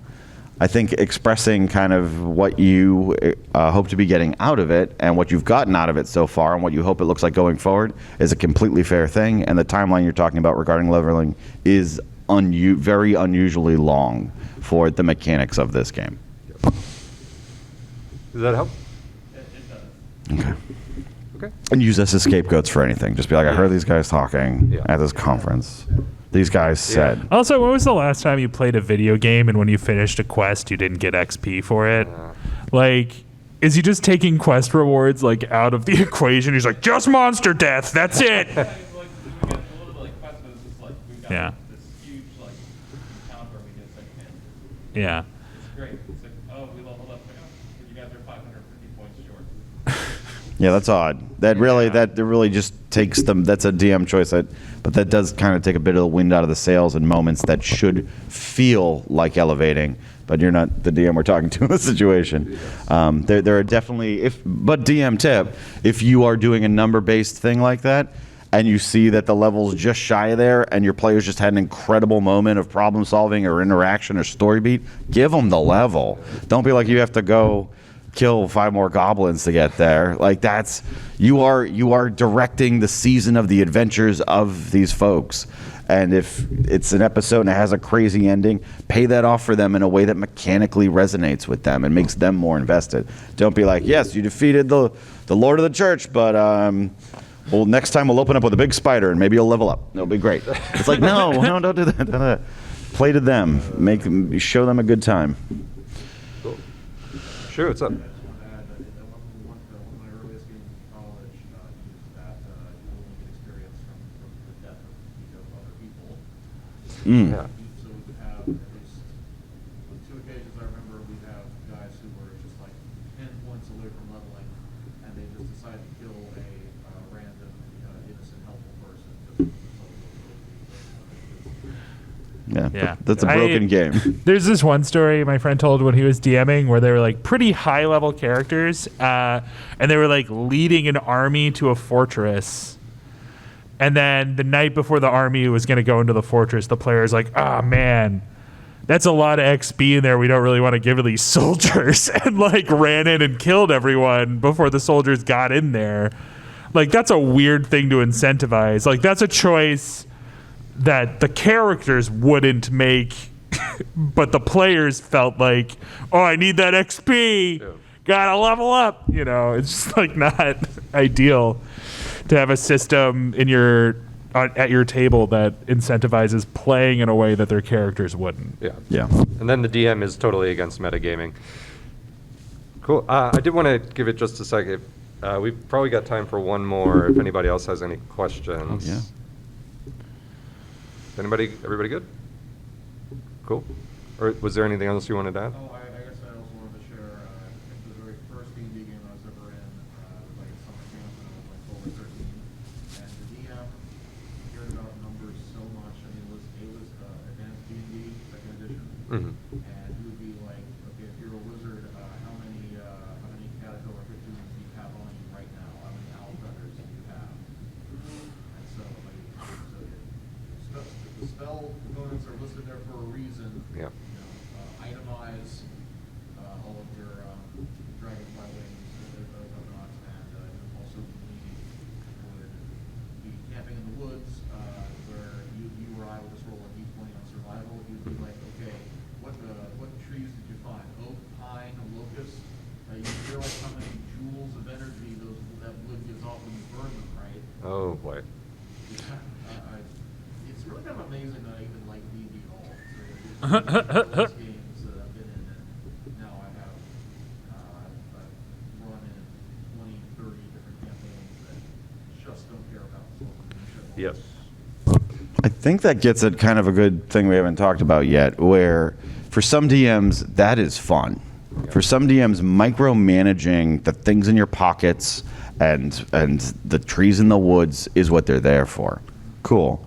I think expressing kind of what you hope to be getting out of it and what you've gotten out of it so far and what you hope it looks like going forward is a completely fair thing. And the timeline you're talking about regarding leveling is very unusually long for the mechanics of this game. Does that help? It does. Okay. Okay. And use us as scapegoats for anything. Just be like, I heard these guys talking Yeah. at this conference. These guys said. Also, when was the last time you played a video game and when you finished a quest, you didn't get XP for it? Like, is he just taking quest rewards, like, out of the equation? He's like, just monster death, that's it! It's like, we get a little bit like quest, but it's just like, we've got Yeah. this huge, like, encounter where we get second hand. Yeah. It's great. It's like, oh, we leveled up. Like, oh, you guys are 550 points short. Yeah, that's odd. That really just takes them. That's a DM choice. But that does kind of take a bit of the wind out of the sails in moments that should feel like elevating. But you're not the DM we're talking to in this situation. There are definitely, but DM tip, if you are doing a number-based thing like that, and you see that the level's just shy of there, and your players just had an incredible moment of problem solving or interaction or story beat, give them the level. Don't be like you have to go kill 5 more goblins to get there. Like, that's you are directing the season of the adventures of these folks. And if it's an episode and it has a crazy ending, pay that off for them in a way that mechanically resonates with them and makes them more invested. Don't be like, yes, you defeated the Lord of the Church, but well, next time we'll open up with a big spider and maybe you'll level up. It'll be great. It's like, no, don't do that. Don't do that. Play to them. Show them a good time. Cool. Sure, what's up? I just want to add that one of my earliest games in college used that you only get experience from the death of other people. Yeah. So we could have at least on 2 occasions I remember we have guys who were just like 10 points away from leveling, and they just decided to kill a random innocent helpful person just Yeah. That's a broken game. There's this one story my friend told when he was DMing where they were like pretty high level characters, and they were like leading an army to a fortress. And then the night before the army was going to go into the fortress, the player's like, "Ah, man, that's a lot of XP in there. We don't really want to give to these soldiers," and like ran in and killed everyone before the soldiers got in there. Like, that's a weird thing to incentivize. Like, that's a choice that the characters wouldn't make, but the players felt like, oh, I need that XP. Yeah. Gotta level up. You know, it's just like not ideal to have a system in at your table that incentivizes playing in a way that their characters wouldn't. Yeah. Yeah. And then the DM is totally against metagaming. Cool. I did want to give it just a second. We've probably got time for one more if anybody else has any questions. Yeah. Everybody good? Cool. Or was there anything else you wanted to add? Oh, I guess I also wanted to share, I think the very first D&D game I was ever in was like a summer camp when I was like 12 or 13. And the DM cared about numbers so much. I mean, it was advanced D&D, second edition. Mhm. And he would be like, okay, if you're a wizard, how many caterpillar victims do you have on you right now? How many owl feathers do you have? the spell components are listed there for a reason. Yeah. Itemize all of your dragonfly wings of knots, and also would be camping in the woods where you or I would just roll a d20 on survival. You'd be like, okay, what trees did you find? Oak, pine, locust. You realize how many joules of energy that wood gives off when you burn them, right? Oh boy. It's really kind of amazing that I even like D&D at all. So those games that I've been in, and now I have I've run in 20, 30 different campaigns that just don't care about this local Yes. I think that gets at kind of a good thing we haven't talked about yet, where for some DMs, that is fun. For some DMs, micromanaging the things in your pockets and the trees in the woods is what they're there for. Cool.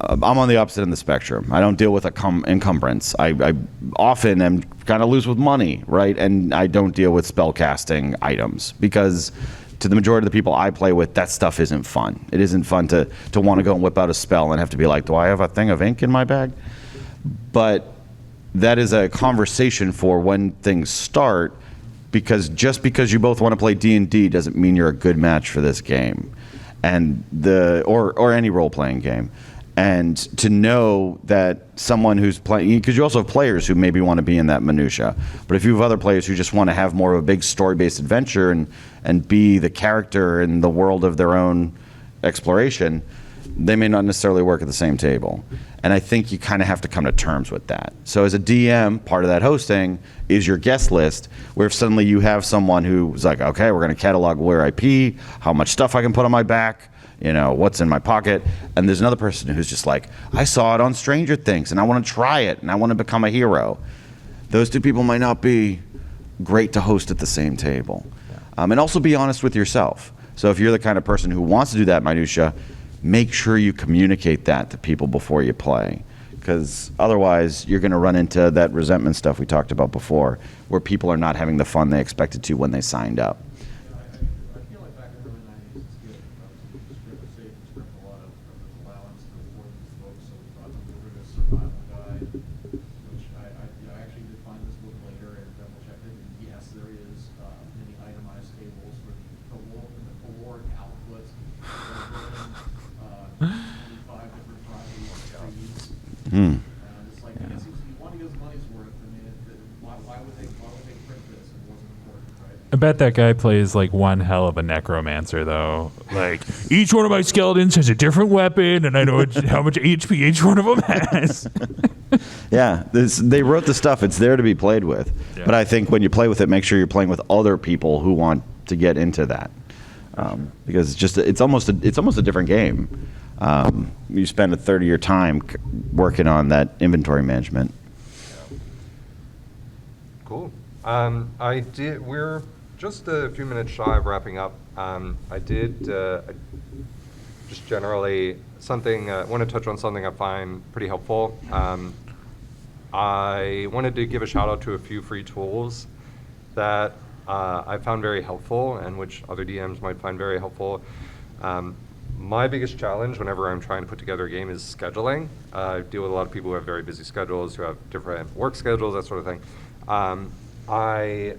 I'm on the opposite end of the spectrum. I don't deal with encumbrance. I often am kind of loose with money, right? And I don't deal with spellcasting items because to the majority of the people I play with, that stuff isn't fun. It isn't fun to want to go and whip out a spell and have to be like, do I have a thing of ink in my bag? But that is a conversation for when things start, because just because you both want to play D&D doesn't mean you're a good match for this game, and or any role-playing game. And to know that someone who's playing, because you also have players who maybe want to be in that minutia, but if you have other players who just want to have more of a big story-based adventure and be the character in the world of their own exploration, they may not necessarily work at the same table. And I think you kind of have to come to terms with that. So as a DM, part of that hosting is your guest list, where if suddenly you have someone who's like, okay, we're going to catalog where I pee, how much stuff I can put on my back, what's in my pocket. And there's another person who's just like, I saw it on Stranger Things and I want to try it and I want to become a hero. Those two people might not be great to host at the same table. And also be honest with yourself. So if you're the kind of person who wants to do that minutia, make sure you communicate that to people before you play, because otherwise you're going to run into that resentment stuff we talked about before, where people are not having the fun they expected to when they signed up. I feel like back in the early 90s, it's good. Script safe, script a lot of allowance to afford these books, so we thought the Wilderness Survival Guide, which I actually did find this book later and double checked it. And yes, there is many itemized tables for the caloric output. 25 different varieties of trees. It's like, yes, you want to get his money's worth. I mean, why would they print this? It wasn't important, right? I bet that guy plays like one hell of a necromancer, though. Like, each one of my skeletons has a different weapon, and I know how much HP each one of them has. Yeah, they wrote the stuff. It's there to be played with. Yeah. But I think when you play with it, make sure you're playing with other people who want to get into that, because it's almost a different game. You spend a third of your time working on that inventory management. Cool. We're just a few minutes shy of wrapping up. I just generally want to touch on something I find pretty helpful. I wanted to give a shout out to a few free tools that I found very helpful and which other DMs might find very helpful. My biggest challenge whenever I'm trying to put together a game is scheduling. I deal with a lot of people who have very busy schedules, who have different work schedules, that sort of thing. I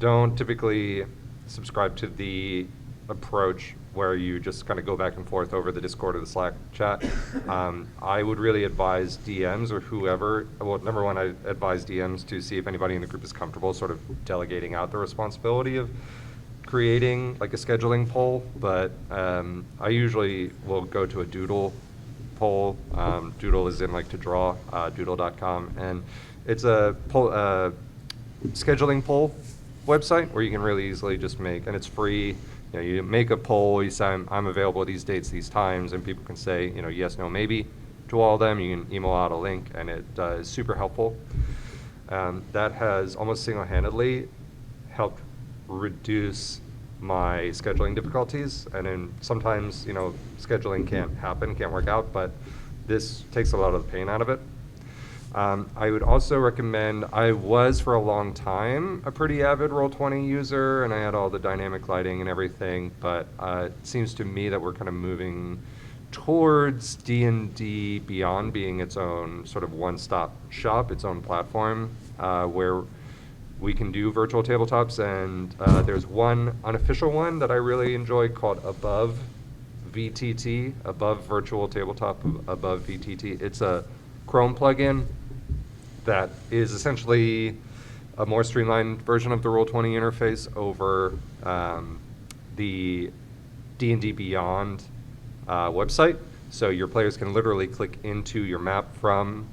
don't typically subscribe to the approach where you just kind of go back and forth over the Discord or the Slack chat. I would really advise DMs or whoever, well, number one, I advise DMs to see if anybody in the group is comfortable sort of delegating out the responsibility of creating like a scheduling poll, but I usually will go to a doodle poll. Doodle is in like to draw, doodle.com, and it's a scheduling poll website where you can really easily just make, and it's free. You make a poll, you say I'm available these dates, these times, and people can say yes, no, maybe to all of them. You can email out a link, and it is super helpful. That has almost single-handedly helped reduce my scheduling difficulties, and then sometimes scheduling can't work out, but this takes a lot of the pain out of it. I would also recommend, I was for a long time a pretty avid Roll20 user, and I had all the dynamic lighting and everything, but it seems to me that we're kind of moving towards D&D Beyond being its own sort of one-stop shop, its own platform, where we can do virtual tabletops. And there's one unofficial one that I really enjoy called Above VTT, Above Virtual Tabletop Above VTT. It's a Chrome plugin that is essentially a more streamlined version of the Roll20 interface over the D&D Beyond website. So your players can literally click into your map from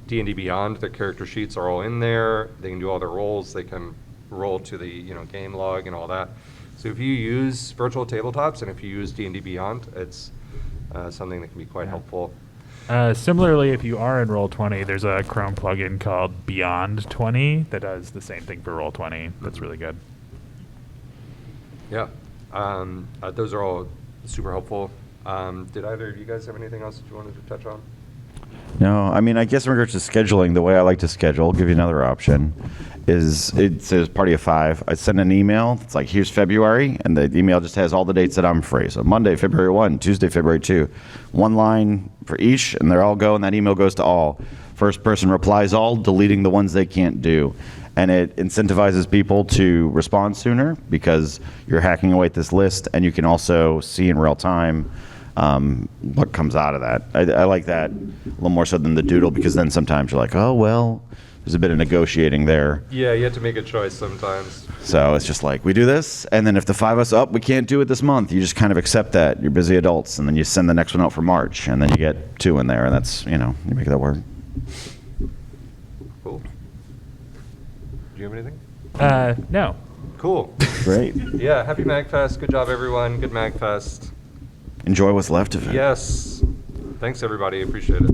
D&D Beyond. Their character sheets are all in there. They can do all their rolls. They can roll to the game log and all that. So if you use virtual tabletops and if you use D&D Beyond, it's something that can be quite helpful. Similarly, if you are in Roll20, there's a Chrome plugin called Beyond 20 that does the same thing for Roll20. That's really good. Yeah, those are all super helpful. Did either of you guys have anything else that you wanted to touch on? No, I mean, I guess in regards to scheduling, the way I like to schedule, I'll give you another option, is it says party of 5. I send an email. It's like, here's February, and the email just has all the dates that I'm free. So Monday, February 1, Tuesday, February 2. One line for each, and they're all go, and that email goes to all. First person replies all, deleting the ones they can't do. And it incentivizes people to respond sooner because you're hacking away at this list, and you can also see in real time what comes out of that. I like that a little more so than the doodle, because then sometimes you're like, oh, well, there's a bit of negotiating there. Yeah, you have to make a choice sometimes. So it's just like, we do this, and then if the 5 of us we can't do it this month, you just kind of accept that. You're busy adults, and then you send the next one out for March, and then you get 2 in there, and that's, you make that work. Cool. Do you have anything? No. Cool. Great. Yeah, happy MAGFest. Good job, everyone. Good MAGFest. Enjoy what's left of it. Yes. Thanks, everybody. Appreciate it.